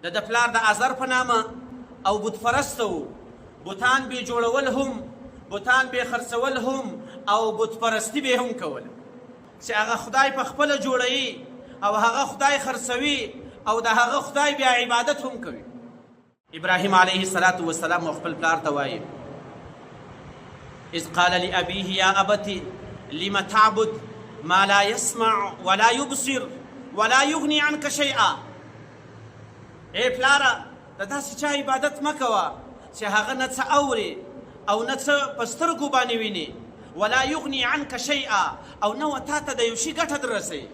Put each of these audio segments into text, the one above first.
د پلار د ازر په نامه او بت پرست و. بوتان به جوړول هم، بوتان به خرڅول هم او بت پرستی به هم کول، چې هغه خدای په خپله جوړوي او هغه خدای خرڅوي او د هغه خدای بیا عبادت هم کوي. ابراهیم علیه السلام خپل پلار ته وایي: اذ قال لأبيه یا ابت لم تعبد ما لا يسمع ولا يبصر ولا يغني عنك شيئا. ای پلاره، د داسې چا عبادت مه کوه چې هغه نه څه اوري او نه څه په سترګو باندې ویني، ولا یغني عنک شیئا، او نه و تا ته د یو شي ګټه در رسوي.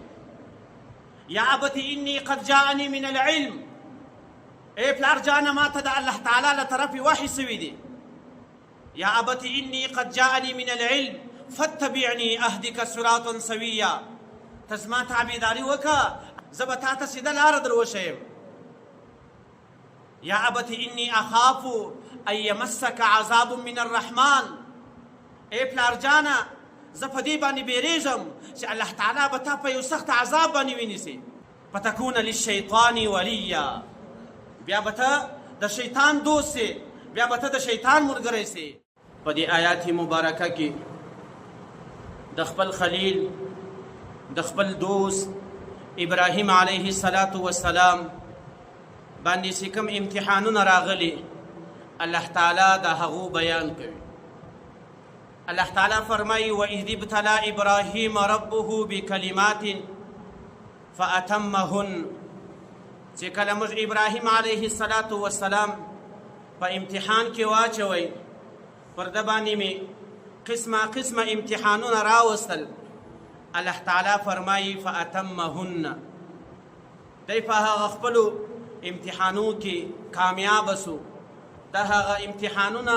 یا ابت انی قد جاءنی من العلم، ای پلار جانه ما ته د الله تعالی له طرفې وحی سوي دي. یا ابت انی قد جاءنی من العلم فاتبعنی اهدک صراطا سویا. ته زما تابعداري وکړه، زه به تا ته سیده لاره در وښیم. یا ابت انی اخاف ان یمسک عذاب من الرحمن، ای پلار جانه زه په دې باندې بیریږم چې الله تعالی به تا په یو سخت عذاب باندې ونیسي. فتکون للشیطان ولیا، بیا به ته د شیطان دوست سې، بیا به ته د شیطان ملګری سې. په دې آیات مبارکه کې د خپل خلیل، د خپل دوست ابراهیم علیه السلام باندې چې کوم امتحانونه راغلي، الله تعالی د هغو بیان کوي. الله تعالی فرمایي: وَإِذِ ابْتَلَىٰ إِبْرَاهِيمَ رَبُّهُ بِكَلِمَاتٍ فَأَتَمَّهُنَّ. چې کله موږ ابراهیم علیه السلام په امتحان کې واچوئ، پر ده باندې مې قسمه امتحانونه راوستل. الله تعالی فرمایي: فَأَتَمَّهُنَّ. دی په هغه خپلو امتحانو کې کامیاب سو، د هغه امتحانونه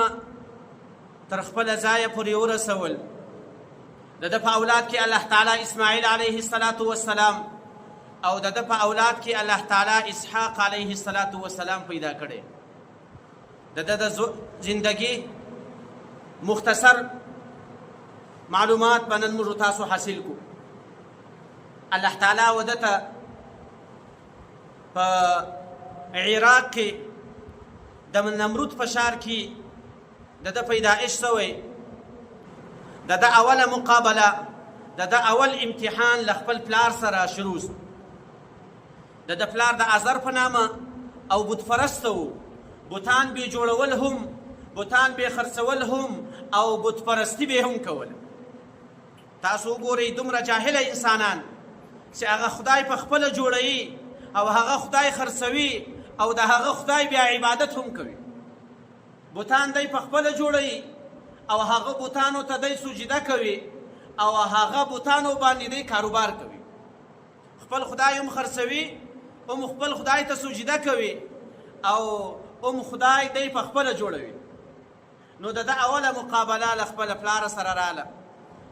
تر خپل ځایه پورې ورسول. د ده په اولاد کې الله تعالی اسماعیل علیه السلام او د ده په اولاد کې الله تعالی اسحاق علیه السلام پیدا کړی. د ده د زندگی مختصر معلومات به نن موږ تاسو حاصل کو. الله تعالی و ده ته په عراق کې د نمرود په ښار کې د ده پیدایش سوی. د ده اوله مقابله، د ده اول امتحان له خپل پلار سره شروع سو. د ده پلار د ازر په نامه او بت پرست و. بوتان به جوړول هم، بوتان به خرڅول هم او بت پرستی به هم کول. تاسو وګورئ دومره جاهله انسانان چې هغه خدای په خپله جوړوي او هغه خدای خرڅوي او د هغه خدای بیا عبادت هم کوي. بوتان دی په خپله جوړوي او هغه بوتانو ته دی سجده کوي او هغه بوتانو باندې دی کاروبار کوي. خپل خدای هم خرڅوي، هم خپل خدای ته سجده کوي او هم خدای دی په خپله جوړوي. نو د ده اوله مقابله له خپل پلار سره راله،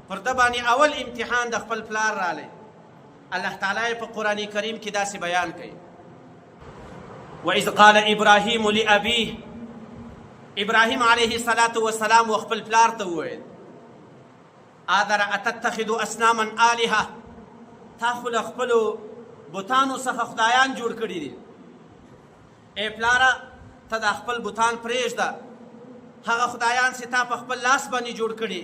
پر ده باندې اول امتحان د خپل پلار رالی. الله تعالی په قرآن کریم کې داسې بیان کوي: وَإِذْ قَالَ إِبْرَاهِيمُ لِأَبِيهِ. ابراهیم علیه السلام و خپل پلار ته وویل: آذر اتتخذ اصناما آلهه. تا خو له خپلو بوتانو څخه خدایان جوړ کړي دي. ای پلاره، ته د خپل بوتان پرېږده. هغه خدایان چې تا په خپل لاس باندې جوړ کړي،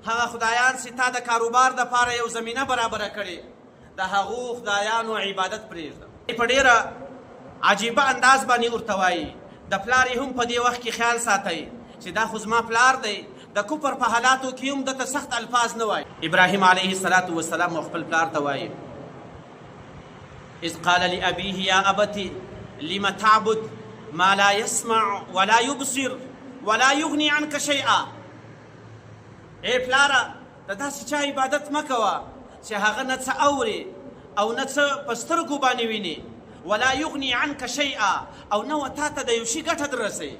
هغه خدایان چې تا د کاروبار دپاره یو زمینه برابره کړې، د هغو خدایانو عبادت پرېږده. په ډېره عجیبه انداز باندې ورته وایي. د پلار هم په دې وخت کې خیال ساتئ چې دا خو زما پلار دی، د کفر په حالاتو کې هم دته سخت الفاظ نه وایي. ابراهیم علیه السلام خپل پلار ته وایي: اذ قال لأبيه یا ابت لم تعبد ما لا يسمع ولا يبصر ولا يغني عنك شيئا. ای پلاره، د داسې چا عبادت مه کوه چې هغه نه څه اوري او نه څه په سترګو باندې ویني، ولا یغني عنک شیئا، او نه و تا ته د یو شي ګټه در رسوي.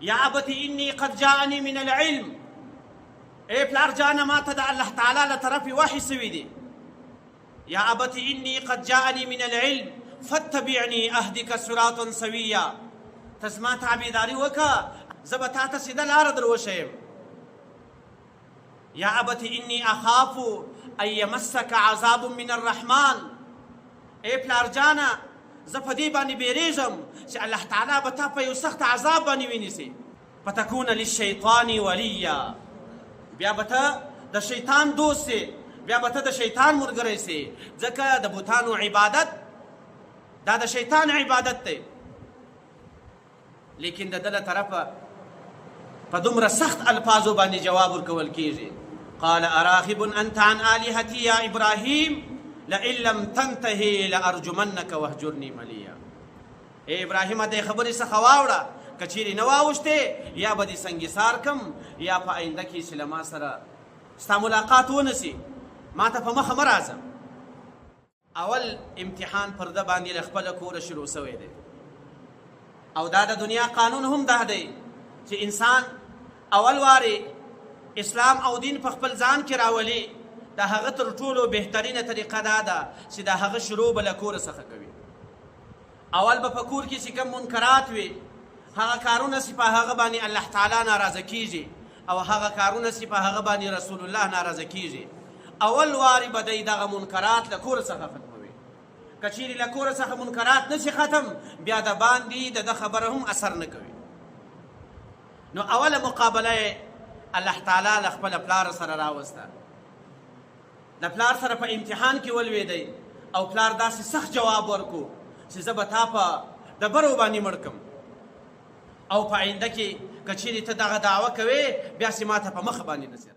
یا ابت انی قد جاءنی من العلم. ای پلار جانه ما ته د الله تعالی له طرفې وحی سوي دي. یا ابت انی قد جاءنی من العلم فاتبعنی اهدک صراطا سویا. ته زما تابعداري وکړه، زه به تا ته سیده لاره در وښیم. یا ابت انی اخاف ان یمسک عذاب من الرحمن. ای پلار جانه، زه په دې باندې بیریږم چې الله تعالی به تا په یو سخت عذاب باندې ونیسي. فتکون للشیطان ولیا، بیا به ته د شیطان دوست سې، بیا به ته د شیطان ملګری سې، ځکه د بوتانو عبادت دا د شیطان عبادت دی. لیکن د ده له طرفه په دومره سخت الفاظو باندې جواب ورکول کېږي. قال اراغب انت عن آلهتي یا ابراهیم لئن لم تنتهي لارجمنك واهجرني مليا. ای ابراهیم دې خبرې څخه واوړه، که چیرې نه واوښتې یا به دې سنګسار کم یا په آینده کې چې له ما سره ستا ملاقات ونسي، ما ته په مخه مه راځه. اول امتحان پر ده باندې له خپله کوره شروع سوی دی، او دا د دنیا قانون هم ده دی چې انسان اول وارې اسلام او دین په خپل ځان کې راولي، د هغه تر ټولو بهترینه طریقه دا ده چې د هغه شروع به له کوره څخه کوي. اول به په کور کې چې کوم منکرات وي، هغه کارونه چې په هغه باندې الله تعالی ناراضه کیږي او هغه کارونه چې په هغه باندې رسول الله ناراضه کیږي، اول وارې به دی دغه منکرات له کوره څخه ختموي. که چیرې له کوره څخه منکرات نشي ختم، بیا د باندې د ده خبره هم اثر نه کوي. نو اوله مقابله الله تعالی له خپله پلار سره راوسته، د پلار سره په امتحان کې ولوېدی او پلار داسې سخت جواب ورکو چې زه به تا په ډبرو باندې مړ کړم او په آینده کې که چیرې ته دغه دعوه کوې بیا چې ما ته په مخه باندې نصیحت